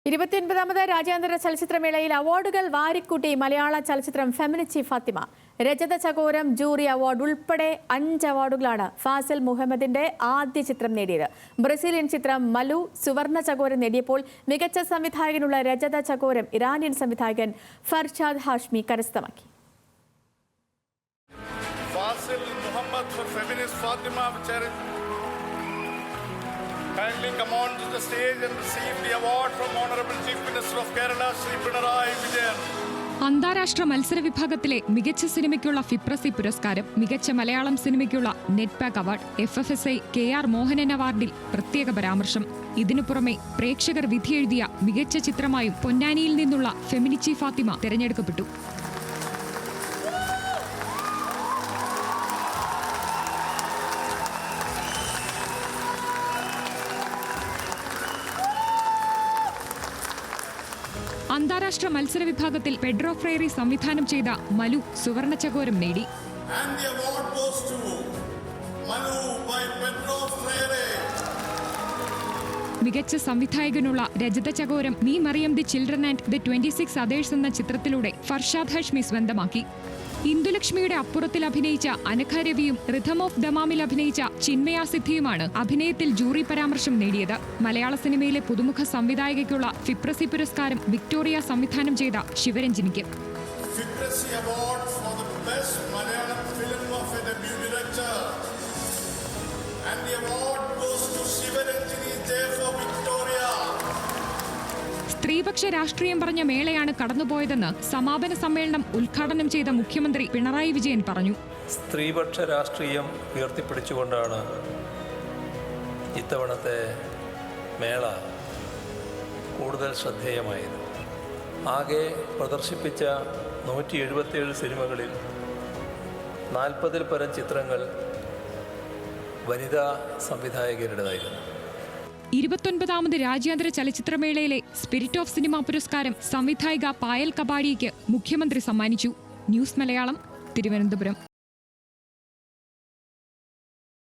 29ാമത് രാജ്യാന്തര ചലച്ചിത്രമേളയിൽ അവാർഡുകൾ വാരിക്കൂട്ടി മലയാള ചലച്ചിത്രം ഫെമിനിച്ചി ഫാത്തിമ. രജത ചകോരം, ജൂറി അവാർഡ് ഉൾപ്പെടെ 5 അവാർഡുകളാണ് ഫാസിൽ മുഹമ്മദിന്റെ ആദ്യ ചിത്രം നേടിയത്. ബ്രസീലിയൻ ചിത്രം മലു സുവർണ ചകോരം നേടിയപ്പോൾ മികച്ച സംവിധായകനുള്ള രജത ചകോരം ഇറാനിയൻ സംവിധായകൻ ഫർഷാദ് ഹാഷ്മി കരസ്ഥമാക്കി. Fazil Muhammad for Feminist Fatima kindly come on to the stage and receive the award from Honorable Chief Minister of Kerala, Shri Pinarayi Vijayan. അന്താരാഷ്ട്ര മത്സര വിഭാഗത്തിലെ മികച്ച സിനിമയ്ക്കുള്ള ഫിപ്രസി പുരസ്കാരം, മികച്ച മലയാളം സിനിമയ്ക്കുള്ള NETPAC award, FFSI KR Mohanan അവാർഡിൽ പ്രത്യേക പരാമർശം. ഇതിനു പുറമെ പ്രേക്ഷകർ വിധിയെഴുതിയ മികച്ച ചിത്രമായും പൊന്നാനിയിൽ നിന്നുള്ള ഫെമിനിച്ചി ഫാത്തിമ തെരഞ്ഞെടുക്കപ്പെട്ടു. അന്താരാഷ്ട്ര മത്സര വിഭാഗത്തിൽ പെഡ്രോ ഫ്രൈറി സംവിധാനം ചെയ്ത മലു സുവർണ ചകോരം നേടി. മികച്ച സംവിധായകനുള്ള Rajatha Chakoram Me Maryam the Children and the 26 Others എന്ന ചിത്രത്തിലൂടെ ഫർഷാദ് ഹാഷ്മി സ്വന്തമാക്കി. ഇന്ദുലക്ഷ്മിയുടെ അപ്പുറത്തിൽ അഭിനയിച്ച അനഘ രവിയും റിഥം ഓഫ് ദമാമിൽ അഭിനയിച്ച ചിന്മയ സിദ്ധിയുമാണ് അഭിനയത്തിൽ ജൂറി പരാമർശം നേടിയത്. മലയാള സിനിമയിലെ പുതുമുഖ സംവിധായകയ്ക്കുള്ള ഫിപ്രസി പുരസ്കാരം വിക്ടോറിയ സംവിധാനം ചെയ്ത ശിവരഞ്ജിനിക്ക്. സ്ത്രീപക്ഷ രാഷ്ട്രീയം പറഞ്ഞ മേളയാണ് കടന്നുപോയതെന്ന് സമാപന സമ്മേളനം ഉദ്ഘാടനം ചെയ്ത മുഖ്യമന്ത്രി പിണറായി വിജയൻ പറഞ്ഞു. സ്ത്രീപക്ഷ രാഷ്ട്രീയം ഉയർത്തിപ്പിടിച്ചുകൊണ്ടാണ് ഇത്തവണത്തെ മേള കൂടുതൽ ശ്രദ്ധേയമായത്. ആകെ പ്രദർശിപ്പിച്ച 177 സിനിമകളിൽ 40-ൽ പരം ചിത്രങ്ങൾ വനിതാ സംവിധായകരുടേതായിരുന്നു. 29ാമത് രാജ്യാന്തര ചലച്ചിത്രമേളയിലെ സ്പിരിറ്റ് ഓഫ് സിനിമ പുരസ്കാരം സംവിധായിക പായൽ കപാടിയയ്ക്ക് മുഖ്യമന്ത്രി സമ്മാനിച്ചു. ന്യൂസ് മലയാളം, തിരുവനന്തപുരം.